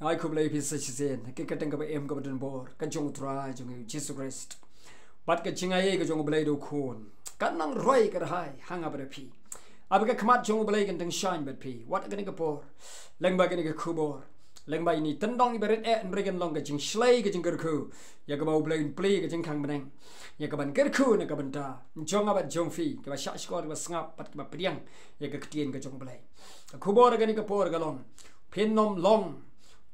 ai ku blei pisa chisen ke kateng ka em ka badan bor ka jong try jong Jesus Christ bat ka jingai ka jong blei do khon kan nang roi ka hai hanga ber pi ab ka khmat jong blei kan teng shine bet pi wat ka ni ka por leng ba ka ni ka khubor leng ba ni tendong iberet e nregen long ka jing shlei ka jingkyrkhu ya ka ba blei plei ka jing khang beneng ya ka ban kyrkhu na ka bynta jong abat jong fi ka ba sha skor ka sngap pat ka ba pdiang ya ka ktien ka jong blei khubor ka ni ka por ka long Phin nom long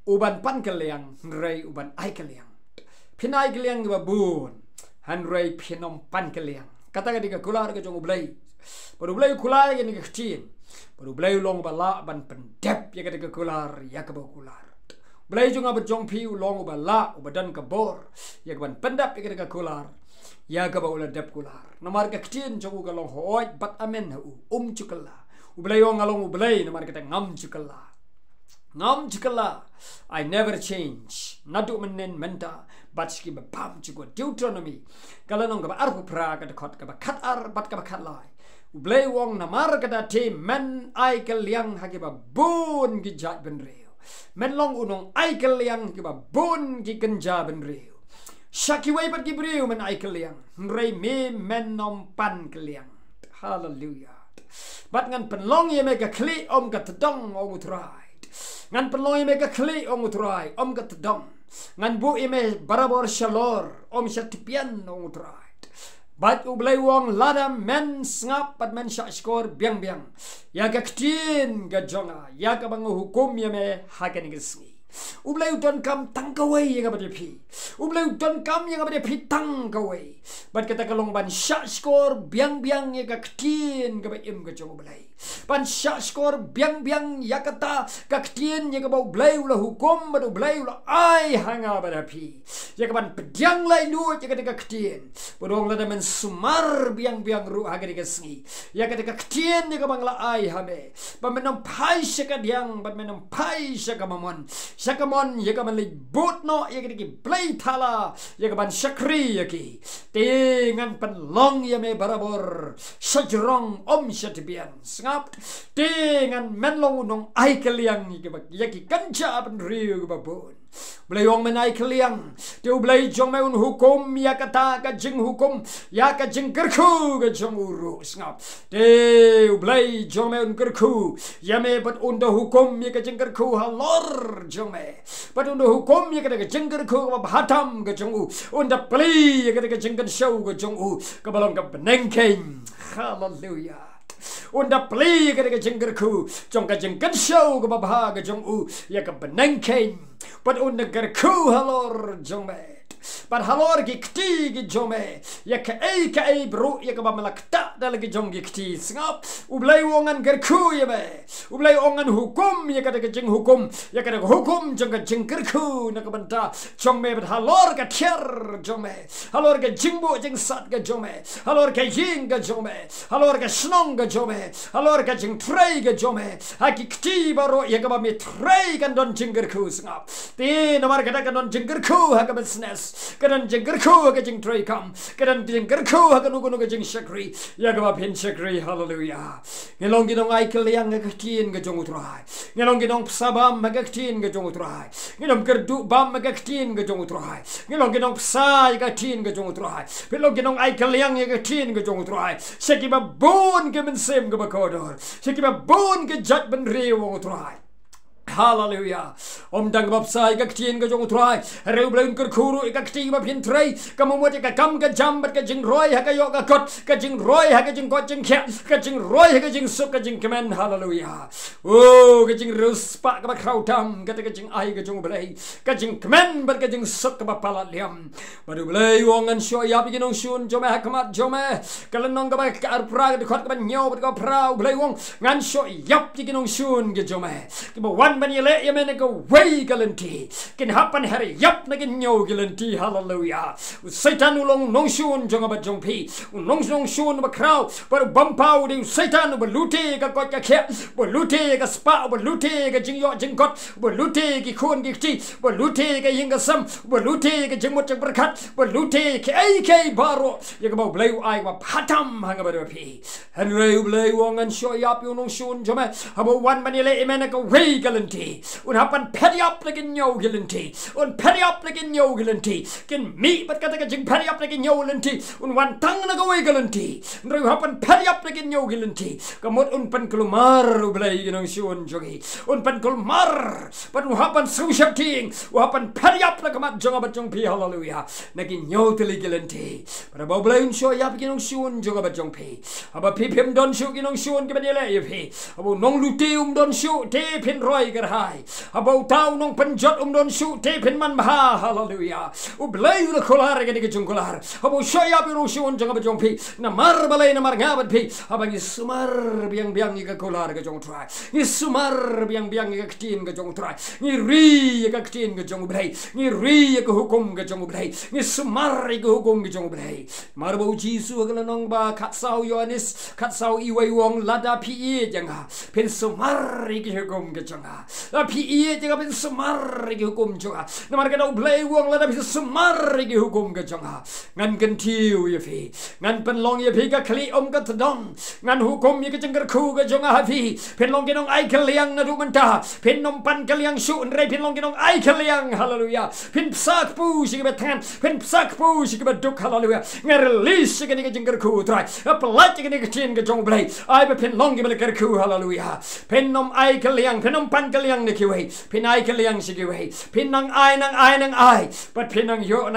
uban pan kylliang hynrei uban ai kylliang Phin ai kylliang ba bun hynrei Phin nom pan kylliang kata ka diga kular ka Jong U Blei baru Blei kular ka diga ktien baru Blei long ba la ban pendep ya ka diga kular ya ka ba kular Blei jong abat jong pi long ba la ubadan ka bor ya ka ban pendep ya ka diga kular ya ka ba ula dep kular nomar ka ktien Jong U ka long hoi bat amen hu chukala U Blei ong along U Blei nomar ka ngam chukala ngam chukala I never change nadu menen mynta but ski ba pam chuko Deuteronomy kala nong ka arhu pra ka khot ka khat ar bat ka khat lai U Blei wong namar ka da te men ai kylliang ha ki ba bun gi jat ben reu men long unong ai kylliang ki ba bun gi kenja ben reu shaki wei bat ki breu men ai kylliang rei me men nom pan kylliang hallelujah bat ngan penlong ye me ka kli om ka tdong ong utrai ngan peloy me ka kli ong utrai om ka tdong ngan bu ime barabor shalor om shatipian ong utrai bat U Blei wong Lada men ngap pat men sha skor biang biang ya ka ktien ga jonga ya ka bang hukum ye me haken ngi U Blei donkam tang kawai yang abade pi U Blei donkam yang abade pi tang kawai bat kata kalong ban sha skor biang biang ya ka ktien ga ba im ga Jong U Blei ban sha skor biang biang ya kata ka ktien ya ka ba U Blei ula hukum ba U Blei ula ai hanga ba pi ya ka ban pdiang lai nu ya ka ktien bodong Lada men sumar biang biang ru ha ga sngi ya ka ktien ya ka bang la ai hame ba menom pai sha ka diang ba menom pai sha ka mamon Shakamon yakaman li boot no yakiki Blei thala yakaman shakri yaki tingan penlong yame barabor sajrong om shatibian ngap tingan menlong unong ai kylliang yaki kanja pen riu babon Blei wong men ai kylliang te U Blei jong me un hukum ya kata ka jing hukum ya ka jingkyrkhu ka jong uru ngap te U Blei jong me un kyrkhu yame bat unda hukum ya ka jingkyrkhu halor jong me bat unda hukum ya ka jingkyrkhu ka bahatam ka jong U unda plei ya ka jingkyrkhu ka jong U ka balong ka benengkeng hallelujah unda plei ka jingkyrkhu jong ka jingkyrkhu ka babha ka jong U ya ka benengkeng but unda kyrkhu halor jong me but halor ki kti ki jome ya ka ei bro ya ka ba malakta dal ki jong ki kti ngap U Blei wongan kyrkhu ya be U Blei ongan hukum ya ka jing hukum ya ka hukum jong ka jingkyrkhu na ka banta jong me but halor ka thier jome halor ka jingbo jing sat ka jome halor ka ying ka jome halor ka snong ka jome halor ka jing trei ka jome ha ki kti baro ya ka ba mi trei kan don jingkyrkhu ngap ti nomar ka don jingkyrkhu ha ka business kadan jingkyrkhu ka jing trei kam kadan jingkyrkhu ka nugo jing shakri ya ka ba Phin shakri hallelujah ngelong ginong ai kylliang ka ktien ka jong utrai ngelong ginong psabam ka ktien ka jong utrai ngelong kerdu bam ka ktien ka jong utrai ngelong ginong psai ka ktien ka jong utrai ngelong ginong ai kylliang ka ktien ka jong utrai seki ba bon ke mensem ka ba kodor seki ba bon ke jat ben rewo utrai hallelujah om dang bab sai ka ktien ka jong utrai reu bleun kyrkhuru ka kti ba Phin trei ka momot ka kam ka jam bat ka jing roi ha ka yo ka kot ka jing roi ha ka jing kot jing kya ka jing roi ha ka jing suk ka jing kemen hallelujah oh ka jing rus pa ka ba khamtam ka jing ai ka Jong U Blei ka jing kemen bat ka jing suk ka ba palat liam baru Blei wongan sho ya bi ginong shun jome ha kamat jome kalenong ka ba ka ar pra ka khot ka ba nyaw bat ka pra U Blei wong ngan sho yap bi ginong shun ge jome ki ba wan ban yele yemene go way galanti kin hapan hari yap na kin nyo galanti hallelujah Satan ulong nong shun jong ba jong pi nong shun ba kraw ba bampau de Satan ba lute ka ko ka khe ba lute ka spa ba lute ka jing yo jing got ba lute ki khon ki ti ba lute ka yinga sam ba lute ka jing mot jang berkat ba lute ki ai baroh ya ka ba Blei ai ba phatam hanga ba pi hynrei U Blei wongan sho yap yo nong shun jome ha ba wan manile emene ka way galanti un hapan petty up like in yo gilanti, un petty up like in yo gilanti, can me but kata jing petty up like in yo gilanti, un one tongue na go gilanti, ndru hapan petty up like in yo gilanti, kamot un pan kulumar U Blei ginong siun jogi, un pan kulumar, but un hapan sushap ting, hapan petty up like mat jonga bat jong pi hallelujah, nagin yo tili gilanti, but about Blei un show yap ginong siun jonga bat jong pi, about pipim don show ginong siun gibanile pi, about nong luti don show te pin roi gerhai, about tau nong penjot don show te pin man bah hallelujah, U Blei U kular gani ke jingkular, about show yap ginong siun jonga bat jong pi, na mar balai na mar ngabat pi, abang sumar biang ke kular ke jong try, ni sumar biang ke ktien ke jong try, ni ri ke ktien ke jong Blei, ni ri ke hukum ke jong Blei, ni sumar ke hukum ke jong Blei, mar bau Jisu ke nong ba kat sau Yohanes, kat sau iwai wong Lada pi janga, pen sumar ke hukum ke janga, la pi janga pen sumar ke hukum janga, na mar ke U Blei wong Lada pen sumar ke hukum ke janga, ngan kentiu ye fi, ngan pen long ye pi ka kli ka tedong, ngan hukum ye ke jingkyrkhu ke jong hafi, pen long kinong ai kylliang na du mynta, pen nom pan kylliang su hynrei pen long kinong ai kylliang hallelujah, pen psak pu si ke betan, pen psak pu si ke beduk hallelujah, ngan release ke ni ke jingkyrkhu try, apalai ke ni ke ktien ke jong Blei, ai be pen long ke jingkyrkhu hallelujah, pen nom ai kylliang, pen nom pan kylliang ne kiwei, pen ai kylliang si kiwei, pen nang ai, but pen nang yo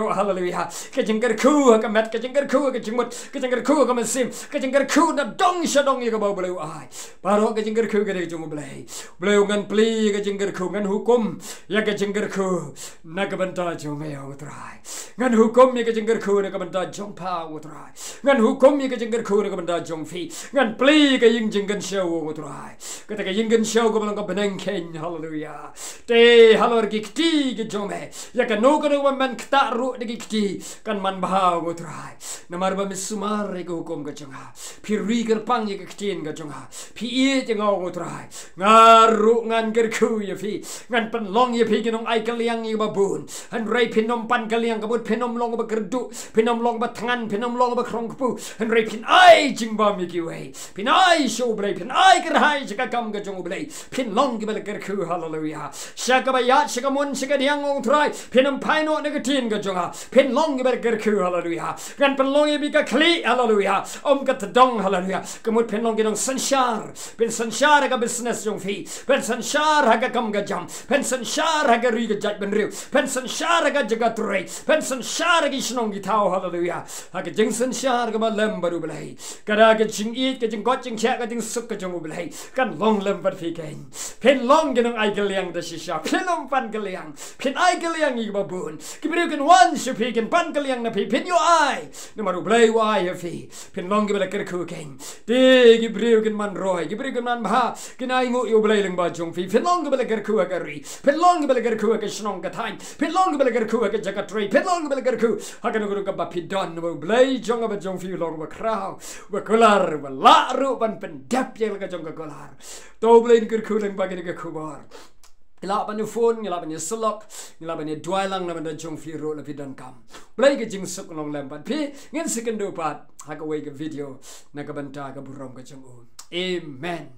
hallelujah, ke jingkyrkhu ke met ke jingkyrkhu ke jingmut, ke jingkyrkhu ke mesim, ke jingkyrkhu na dong shadong ye ke bau Blei ai, baroh ke jingkyrkhu ke jong U Blei, Blei ngan pli ke jingkyrkhu ngan hukum ya ke jingkyrkhu na ke bynta jong yo trai, ngan hukum ye ke jingkyrkhu na ke bynta jong pa trai, ngan hukum ye ke jingkyrkhu na ke bynta jong fi, ngan pli ke jinggan show trai, kata ke jinggan show ke belong ke beneng ken hallelujah, te halor ki kti ke jong me, ya ke no ke man kta ru de ki kti kan man bah trai, namar ba sumar ke hukum ke janga, piri kyrpang ye ke ktien ke janga, pi je ngau trai, ngaru ngan kyrkhu ye fi, ngan pen long ye pi kinong ai kylliang ye babun, hynrei pinom pan kylliang kabut pinom long ba kerdu, pinom long ba tangan, pinom long ba krong pu, hynrei pin ai jingba mi ki wei, pin ai show Blei, pin ai gerhai jika kam ke jong U Blei, pin long ke bel kyrkhu hallelujah, shaka ba ya shaka mun shaka diang ong trai, pinom paino ne ke ktien ke jonga, pin long ke bel kyrkhu hallelujah, ngan pen long ye bi ka kli hallelujah, ka tedong hallelujah, kemut pen long kinong sanshar, pen sanshar ka business jong fi, pen sanshar ha kam ga jam, pen sanshar ha ri ga jat ben riu, pen sanshar ka jaga trei, pen sanshar ki snong ki tau hallelujah, ha ka jing sanshar ka ba lem baru Blei, kada ka jing eat ka jing got jing kya ka jing suk ka jong U Blei, kan long lem bat fi ken, pen long kinong ai kylliang da Shisha, pen long pan kylliang, pen ai kylliang i ba bun, ki bru ken wan shu pi ken pan kylliang na pi, pen yo ai, no maru Blei wa ai fi, pen long ke bel kyrkhu ken, de ki bru ken man roi, ki bru ken man ba, ken ai ngu U Blei leng ba jong fi, pen long ke bel kyrkhu ka ri, pen long ke bel kyrkhu ka snong ka tain, pen long ke bel kyrkhu ka jaga trei, pen long ke bel kyrkhu ha kan guru ka ba pi don U Blei jong ba jong fi long ba krau, ba kular ba la ru ban pen dap ye ka jong ka kular, to U Blei kyrkhu leng ba ke ka kubar, ngila ban phone, ngila ban syllok, ngila ban duai lang na ban jong fi ro la pi donkam, Blei ke jing suk long lem ban pi ngin sekendo pat ha ka wei ke video na ka banta ka burom ka jong U, amen.